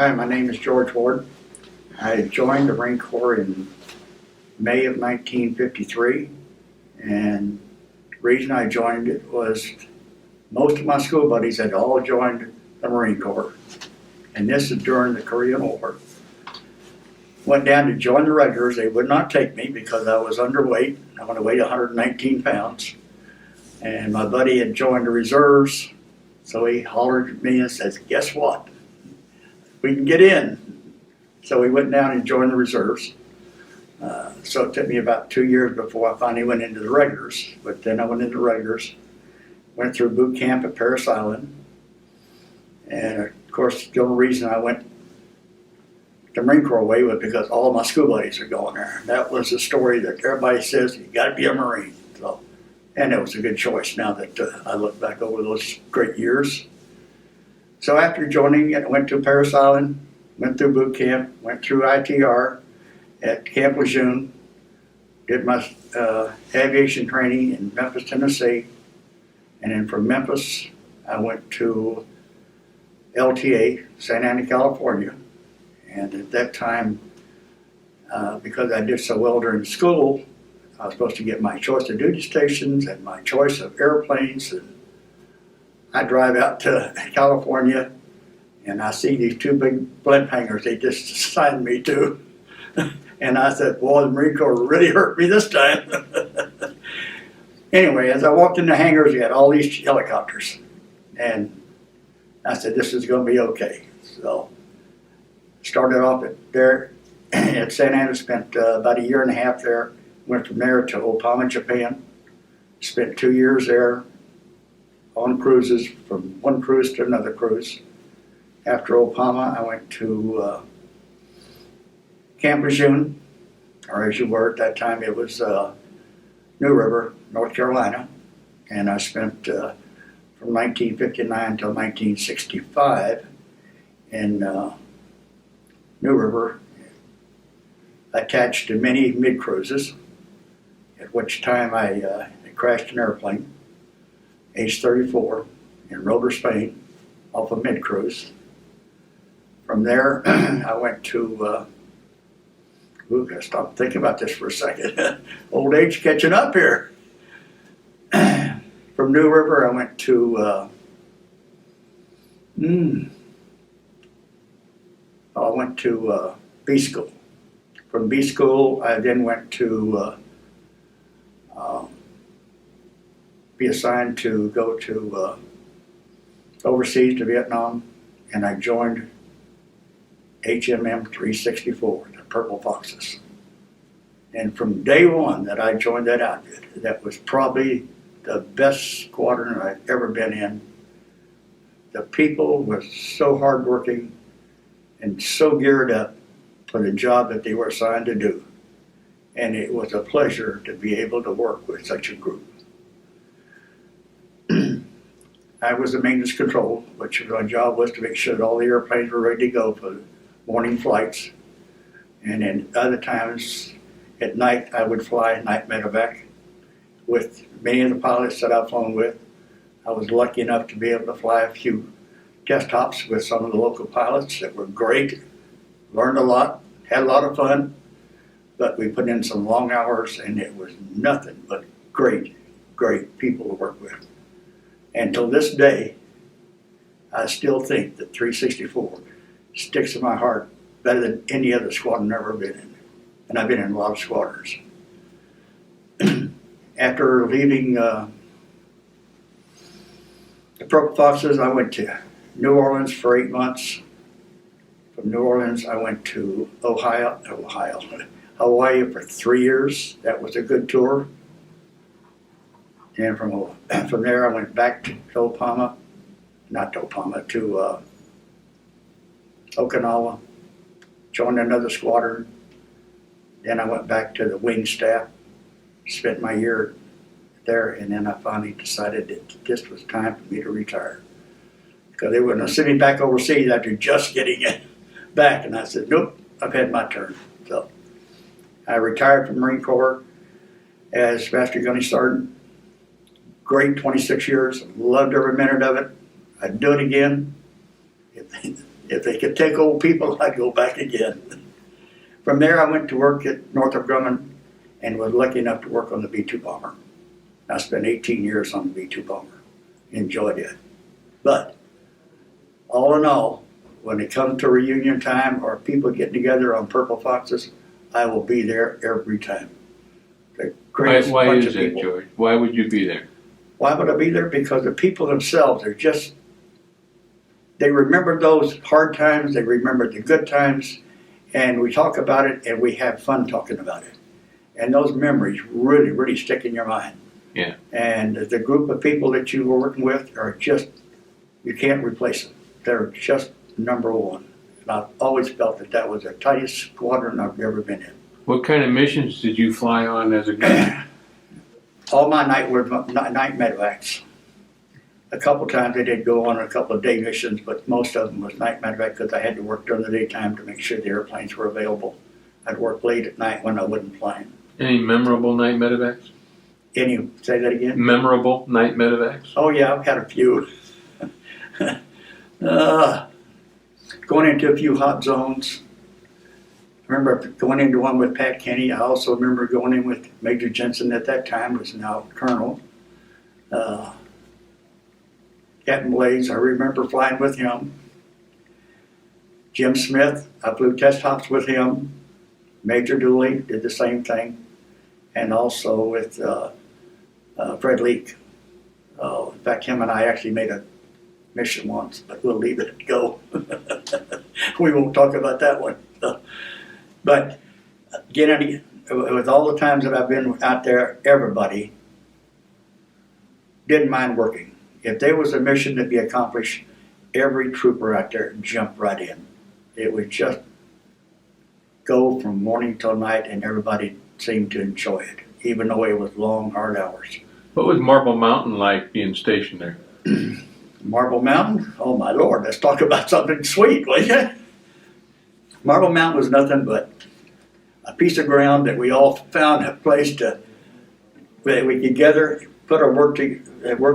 Hi, my name is George Ward. I joined the Marine Corps in May of 1953, and the reason I joined it was most of my school buddies had all joined the Marine Corps, and this is during the Korean War. Went down to join the regulars. They would not take me because I was underweight. I only weighed 119 pounds, and my buddy had joined the reserves, so he hollered at me and says, "Guess what? We can get in." So we went down and joined the reserves. So it took me about 2 years before I finally went into the regulars. But then I went into the regulars, went through boot camp at Parris Island. And of course, the only reason I went the Marine Corps way was because all my school buddies are going there. That was the story that everybody says, you got to be a Marine. So, and it was a good choice now that I look back over those great years. So after joining it, I went to Parris Island, went through boot camp, went through ITR at Camp Lejeune, did my aviation training in Memphis, Tennessee, and then from Memphis, I went to LTA, Santa Ana, California. And at that time, because I did so well during school, I was supposed to get my choice of duty stations and my choice of airplanes. And I drive out to California and I see these two big blimp hangars they just assigned me to. And I said, boy, the Marine Corps really hurt me this time. Anyway, as I walked in the hangars, you had all these helicopters. And I said, this is going to be okay. So started off there at Santa Ana, spent about a year and a half there. Went from there to Opama, Japan. Spent 2 years there on cruises, from one cruise to another cruise. After Opama, I went to Camp Lejeune, or as you were at that time, it was New River, North Carolina. And I spent from 1959 till 1965 in New River, attached to many mid-cruises, at which time I crashed an airplane, age 34, in Rober, Spain, off a mid-cruise. From there, I went to, gotta stop thinking about this for a second. Old age catching up here. From New River, I went to, I went to B School. From B School, I then went to be assigned to go to overseas to Vietnam, and I joined HMM 364, the Purple Foxes. And from day one that I joined that outfit, that was probably the best squadron I've ever been in. The people were so hardworking and so geared up for the job that they were assigned to do. And it was a pleasure to be able to work with such a group. I was the maintenance control, which my job was to make sure that all the airplanes were ready to go for morning flights. And then other times at night, I would fly night medevac with many of the pilots that I've flown with. I was lucky enough to be able to fly a few test hops with some of the local pilots that were great. Learned a lot, had a lot of fun, but we put in some long hours and it was nothing but great, great people to work with. And till this day, I still think that 364 sticks in my heart better than any other squadron I've ever been in. And I've been in a lot of squadrons. After leaving the Purple Foxes, I went to New Orleans for 8 months. From New Orleans, I went to Hawaii for 3 years. That was a good tour. And from there, I went back to Opama, to Okinawa, joined another squadron. Then I went back to the wing staff, spent my year there, and then I finally decided that this was time for me to retire. Because they were going to send me back overseas after just getting it back, and I said, nope, I've had my turn. So I retired from the Marine Corps as Master Gunny Sergeant. Great 26 years, loved every minute of it. I'd do it again. If they could take old people, I'd go back again. From there, I went to work at Northrop Grumman and was lucky enough to work on the B-2 bomber. I spent 18 years on the B-2 bomber. Enjoyed it. But all in all, when it comes to reunion time or people getting together on Purple Foxes, I will be there every time. The greatest Why bunch is of that, people. George? Why would you be there? Why would I be there? Because the people themselves are just, they remember those hard times, they remember the good times, and we talk about it and we have fun talking about it. And those memories really, really stick in your mind. Yeah. And the group of people that you were working with are just, you can't replace them. They're just number one. And I've always felt that that was the tightest squadron I've ever been in. What kind of missions did you fly on as a gunner? All my night medevacs. A couple times I did go on a couple of day missions, but most of them was night medevac because I had to work during the daytime to make sure the airplanes were available. I'd work late at night when I wasn't flying. Any memorable night medevacs? Say that again? Memorable night medevacs? Oh yeah, I've had a few. Going into a few hot zones. I remember going into one with Pat Kenny. I also remember going in with Major Jensen at that time, was now Colonel. Captain Blaze, I remember flying with him. Jim Smith, I flew test hops with him. Major Dooley did the same thing. And also with Fred Leake. In fact, him and I actually made a mission once, but we'll leave it go. We won't talk about that one. But again, with all the times that I've been out there, everybody didn't mind working. If there was a mission to be accomplished, every trooper out there jumped right in. It would just go from morning till night, and everybody seemed to enjoy it, even though it was long, hard hours. What was Marble Mountain like being stationed there? Marble Mountain? Oh my Lord, let's talk about something sweet, will you? Marble Mountain was nothing but a piece of ground that we all found a place that we could gather, put our work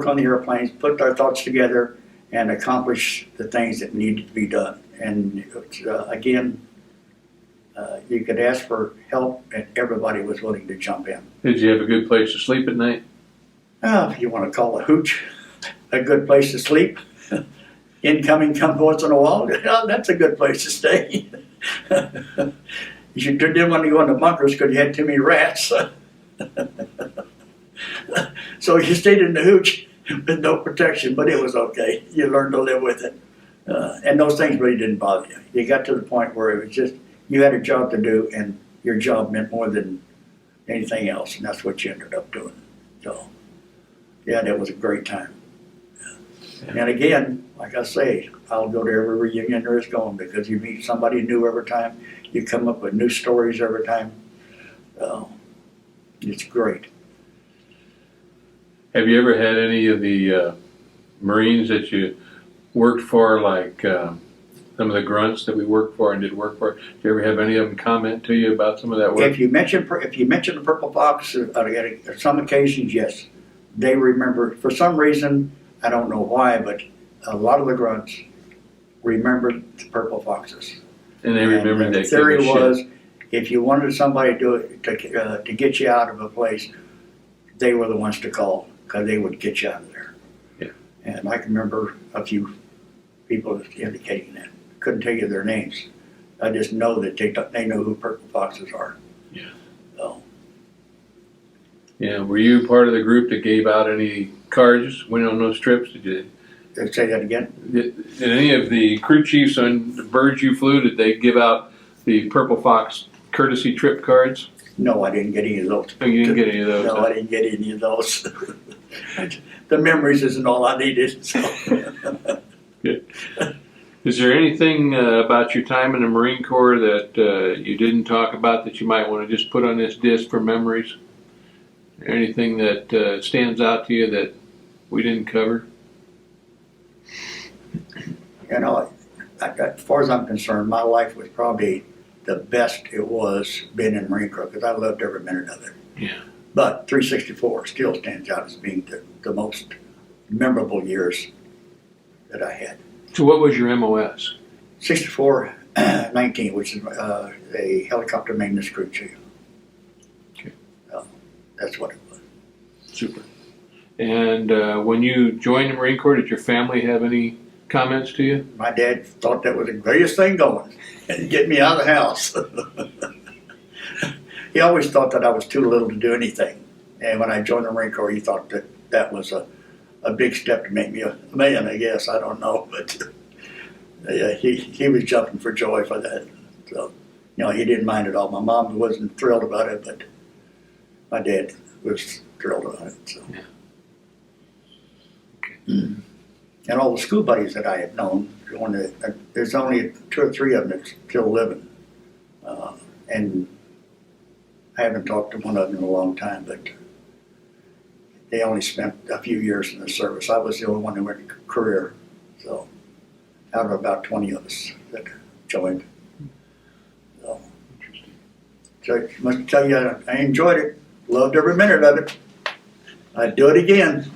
on the airplanes, put our thoughts together, and accomplish the things that needed to be done. And again, you could ask for help, and everybody was willing to jump in. Did you have a good place to sleep at night? If you want to call a hooch a good place to sleep, incoming come once in a while, that's a good place to stay. You didn't want to go into bunkers because you had too many rats. So you stayed in the hooch with no protection, but it was okay. You learned to live with it. And those things really didn't bother you. You got to the point where it was just, you had a job to do, and your job meant more than anything else, and that's what you ended up doing. So, yeah, that was a great time. Yeah. And again, like I say, I'll go to every reunion there is going, because you meet somebody new every time. You come up with new stories every time. It's great. Have you ever had any of the Marines that you worked for, like some of the grunts that we worked for and did work for? Did you ever have any of them comment to you about some of that work? If you mention the Purple Fox, on some occasions, yes, they remember. For some reason, I don't know why, but a lot of the grunts remembered the Purple Foxes. And they remembered that. The theory was, if you wanted somebody to get you out of a place, they were the ones to call, because they would get you out of there. Yeah. And I can remember a few people indicating that. Couldn't tell you their names. I just know that they know who Purple Foxes are. Yeah. So. Yeah. Were you part of the group that gave out any cards, went on those trips? Did you? Say that again? Did any of the crew chiefs on the birds you flew, did they give out the Purple Fox courtesy trip cards? No, I didn't get any of those. Oh, you didn't get any of those? No, huh? I didn't get any of those. The memories isn't all I needed. So. Good. Is there anything about your time in the Marine Corps that you didn't talk about that you might want to just put on this disc for memories? Anything that stands out to you that we didn't cover? You know, as far as I'm concerned, my life was probably the best it was being in Marine Corps, because I loved every minute of it. Yeah. But 364 still stands out as being the most memorable years that I had. So what was your MOS? 6419, which is a helicopter maintenance crew chief. Okay. That's what it was. Super. And when you joined the Marine Corps, did your family have any comments to you? My dad thought that was the greatest thing going, and get me out of the house. He always thought that I was too little to do anything. And when I joined the Marine Corps, he thought that that was a big step to make me a man, I guess. I don't know. But he was jumping for joy for that. So, he didn't mind at all. My mom wasn't thrilled about it, but my dad was thrilled about it. So. Yeah. Okay. And all the school buddies that I had known, there's only 2 or 3 of them that still living. And I haven't talked to one of them in a long time, but they only spent a few years in the service. I was the only one who went career. So out of about 20 of us that joined. So I must tell you, I enjoyed it. Loved every minute of it. I'd do it again.